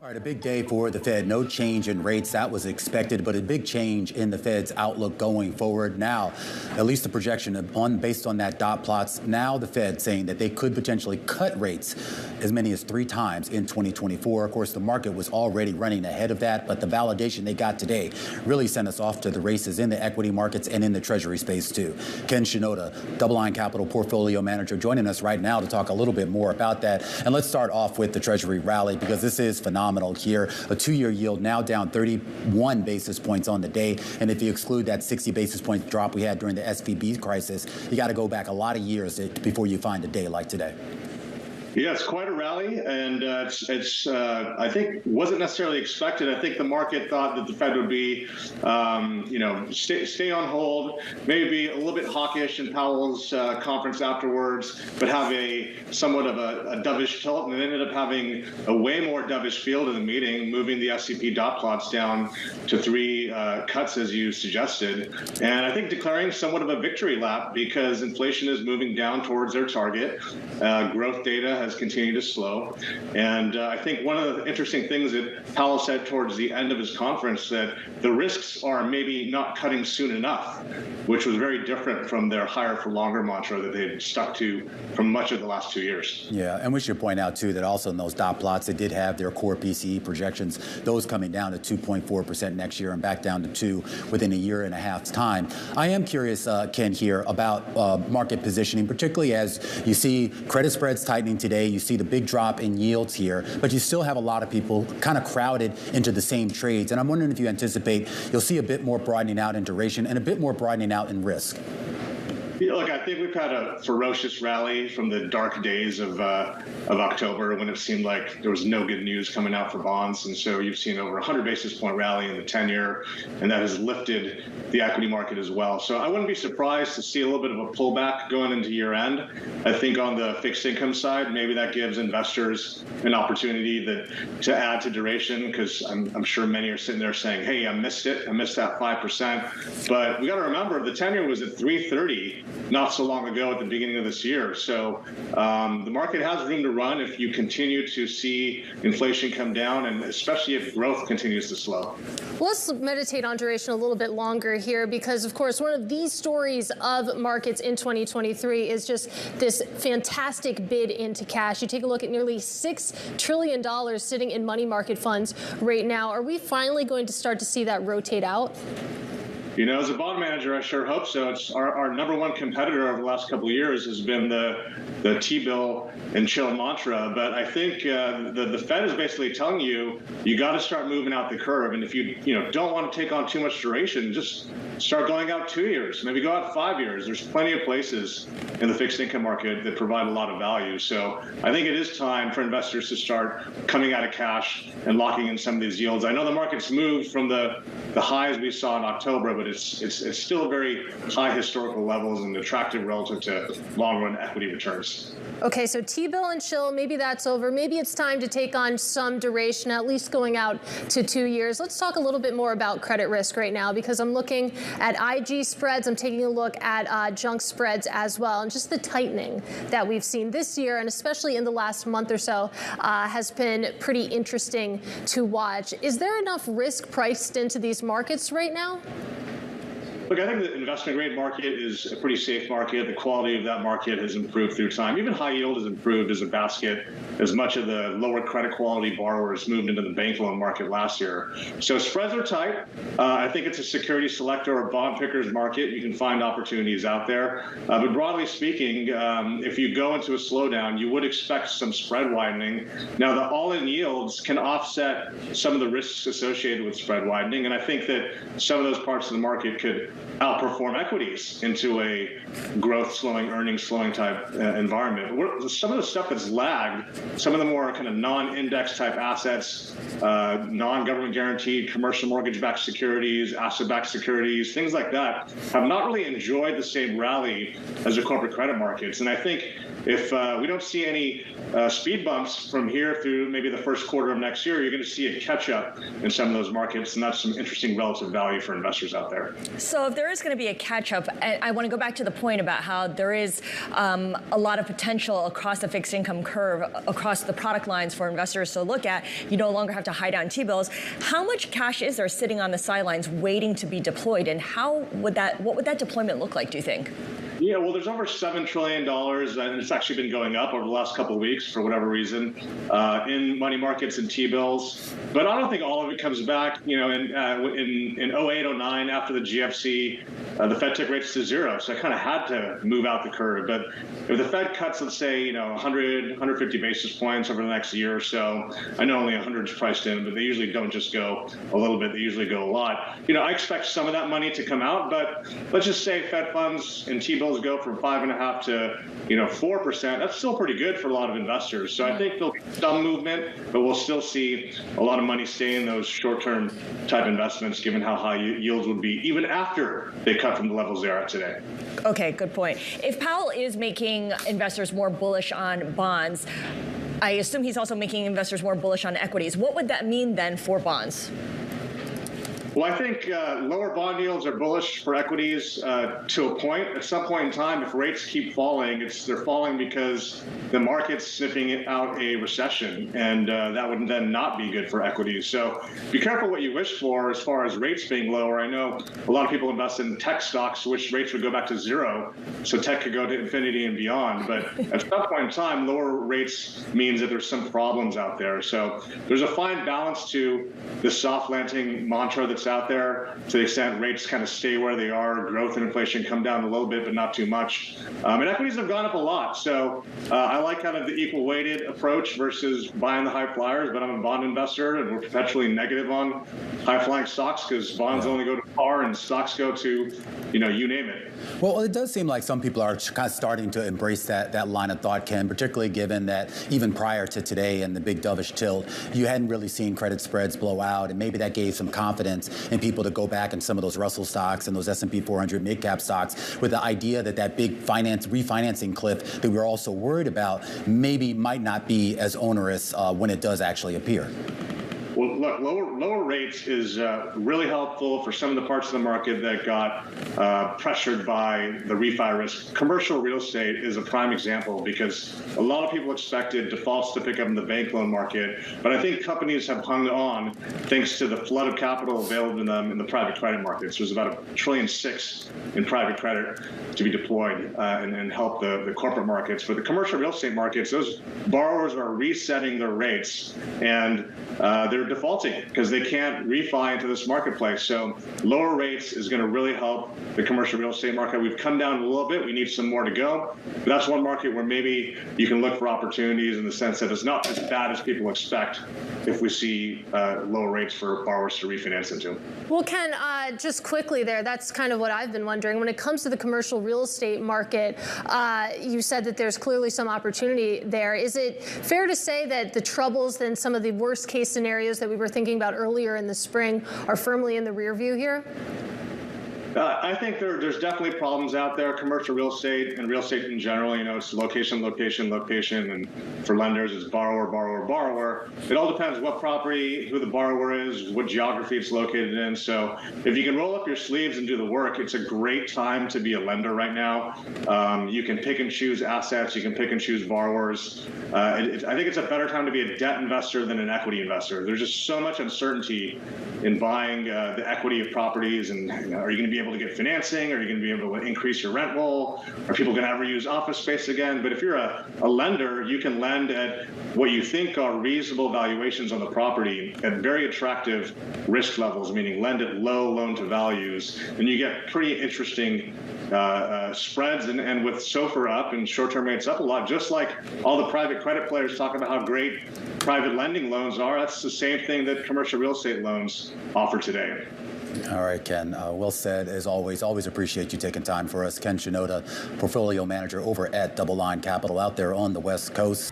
All right, a big day for the Fed. No change in rates. That was expected, but a big change in the Fed's outlook going forward. Now, at least the projection based on that dot plots, now the Fed saying that they could potentially cut rates as many as 3 times in 2024. Of course, the market was already running ahead of that, but the validation they got today really sent us off to the races in the equity markets and in the Treasury space, too. Ken Shinoda, DoubleLine Capital Portfolio Manager, joining us right now to talk a little bit more about that. And let's start off with the Treasury rally, because this is phenomenal here. A 2-year yield now down 31 basis points on the day. And if you exclude that 60 basis point drop we had during the SVB crisis, you got to go back a lot of years before you find a day like today. Yeah, it's quite a rally, and it's I think wasn't necessarily expected. I think the market thought that the Fed would be, stay on hold, maybe be a little bit hawkish in Powell's conference afterwards, but have somewhat of a dovish tilt, and it ended up having a way more dovish feel to the meeting, moving the S&P dot plots down to 3 cuts, as you suggested, and I think declaring somewhat of a victory lap because inflation is moving down towards their target. Growth data has continued to slow. And I think one of the interesting things that Powell said towards the end of his conference, that the risks are maybe not cutting soon enough, which was very different from their higher for longer mantra that they had stuck to from much of the last 2 years. Yeah, and we should point out, too, that also in those dot plots, they did have their core PCE projections, those coming down to 2.4% next year and back down to 2 within a year and a half's time. I am curious, Ken, here about market positioning, particularly as you see credit spreads tightening today. You see the big drop in yields here, but you still have a lot of people kind of crowded into the same trades. And I'm wondering if you anticipate you'll see a bit more broadening out in duration and a bit more broadening out in risk. Look, I think we've had a ferocious rally from the dark days of October, when it seemed like there was no good news coming out for bonds. And so you've seen over 100 basis point rally in the 10-year, and that has lifted the equity market as well. So I wouldn't be surprised to see a little bit of a pullback going into year end. I think on the fixed income side, maybe that gives investors an opportunity to add to duration, because I'm sure many are sitting there saying, hey, I missed it. I missed that 5%. But we got to remember, the 10-year was at 330 not so long ago at the beginning of this year. So the market has room to run if you continue to see inflation come down, and especially if growth continues to slow. Well, let's meditate on duration a little bit longer here, because, of course, one of the stories of markets in 2023 is just this fantastic bid into cash. You take a look at nearly $6 trillion sitting in money market funds right now. Are we finally going to start to see that rotate out? You know, as a bond manager, I sure hope so. It's our number one competitor over the last couple of years has been the T-bill and chill mantra. But I think the Fed is basically telling you got to start moving out the curve. And if you don't want to take on too much duration, just start going out 2 years, maybe go out 5 years. There's plenty of places in the fixed income market that provide a lot of value. So I think it is time for investors to start coming out of cash and locking in some of these yields. I know the market's moved from the highs we saw in October, but it's still very high historical levels and attractive relative to long-run equity returns. Okay, so T-bill and chill, maybe that's over. Maybe it's time to take on some duration, at least going out to 2 years. Let's talk a little bit more about credit risk right now, because I'm looking at IG spreads. I'm taking a look at junk spreads as well. And just the tightening that we've seen this year, and especially in the last month or so, has been pretty interesting to watch. Is there enough risk priced into these markets right now? Look, I think the investment grade market is a pretty safe market. The quality of that market has improved through time. Even high yield has improved as a basket, as much of the lower credit quality borrowers moved into the bank loan market last year. So spreads are tight. I think it's a security selector or bond pickers market. You can find opportunities out there. But broadly speaking, if you go into a slowdown, you would expect some spread widening. Now, the all-in yields can offset some of the risks associated with spread widening. And I think that some of those parts of the market could outperform equities into a growth slowing, earnings slowing type environment. Some of the stuff that's lagged, some of the more kind of non-index type assets, non-government guaranteed commercial mortgage-backed securities, asset-backed securities, things like that, have not really enjoyed the same rally as the corporate credit markets. And I think if we don't see any speed bumps from here through maybe the first quarter of next year, you're going to see a catch-up in some of those markets, and that's some interesting relative value for investors out there. So So if there is going to be a catch-up, I want to go back to the point about how there is a lot of potential across the fixed income curve, across the product lines for investors to look at. You no longer have to hide out in T-bills. How much cash is there sitting on the sidelines waiting to be deployed, and what would that deployment look like, do you think? Yeah, well, there's over $7 trillion, and it's actually been going up over the last couple of weeks for whatever reason, in money markets and T-bills. But I don't think all of it comes back. You know, in 08, 09, after the GFC, the Fed took rates to zero, so I kind of had to move out the curve. But if the Fed cuts, let's say, 100, 150 basis points over the next year or so, I know only 100 is priced in, but they usually don't just go a little bit, they usually go a lot. I expect some of that money to come out, but let's just say Fed funds and T-bills go from 5.5% to 4%. That's still pretty good for a lot of investors. So I think there'll be some movement, but we'll still see a lot of money stay in those short-term type investments, given how high yields would be, even after they cut from the levels they are at today. Okay, good point. If Powell is making investors more bullish on bonds, I assume he's also making investors more bullish on equities. What would that mean then for bonds? Well, I think lower bond yields are bullish for equities to a point. At some point in time, if rates keep falling, they're falling because the market's sniffing out a recession, and that would then not be good for equities. So be careful what you wish for as far as rates being lower. I know a lot of people invest in tech stocks, which rates would go back to zero, so tech could go to infinity and beyond. But at some point in time, lower rates means that there's some problems out there. So there's a fine balance to the soft landing mantra that's out there, to the extent rates kind of stay where they are, growth and inflation come down a little bit, but not too much. And equities have gone up a lot. So I like kind of the equal weighted approach versus buying the high flyers, but I'm a bond investor and we're perpetually negative on high flying stocks because bonds only go to par and stocks go to, you name it. Well, it does seem like some people are kind of starting to embrace that line of thought, Ken, particularly given that even prior to today and the big dovish tilt, you hadn't really seen credit spreads blow out, and maybe that gave some confidence in people to go back in some of those Russell stocks and those S&P 400 mid-cap stocks with the idea that that big refinancing cliff that we were also worried about maybe might not be as onerous when it does actually appear. Well, look, lower rates is really helpful for some of the parts of the market that got pressured by the refi risk. Commercial real estate is a prime example because a lot of people expected defaults to pick up in the bank loan market, but I think companies have hung on thanks to the flood of capital available to them in the private credit markets. There's about $1.6 trillion in private credit to be deployed and help the corporate markets. For the commercial real estate markets, those borrowers are resetting their rates, and they're defaulting because they can't refi into this marketplace. So lower rates is going to really help the commercial real estate market. We've come down a little bit. We need some more to go. But that's one market where maybe you can look for opportunities in the sense that it's not as bad as people expect if we see lower rates for borrowers to refinance into. Well, Ken, just quickly there, that's kind of what I've been wondering. When it comes to the commercial real estate market, you said that there's clearly some opportunity there. Is it fair to say that the troubles and some of the worst case scenarios that we were thinking about earlier in the spring are firmly in the rear view here? I think there's definitely problems out there. Commercial real estate and real estate in general, it's location, location, location, and for lenders, it's borrower, borrower, borrower. It all depends what property, who the borrower is, what geography it's located in. So if you can roll up your sleeves and do the work, it's a great time to be a lender right now. You can pick and choose assets. You can pick and choose borrowers. I think it's a better time to be a debt investor than an equity investor. There's just so much uncertainty in buying the equity of properties, and are you going to be able to get financing? Are you going to be able to increase your rent roll? Are people going to ever use office space again? But if you're a lender, you can lend at what you think are reasonable valuations on the property at very attractive risk levels, meaning lend at low loan to values, and you get pretty interesting spreads. And with SOFR up and short-term rates up a lot, just like all the private credit players talk about how great private lending loans are, that's the same thing that commercial real estate loans offer today. All right, Ken. Well said, as always. Always appreciate you taking time for us. Ken Shinoda, portfolio manager over at DoubleLine Capital out there on the West Coast.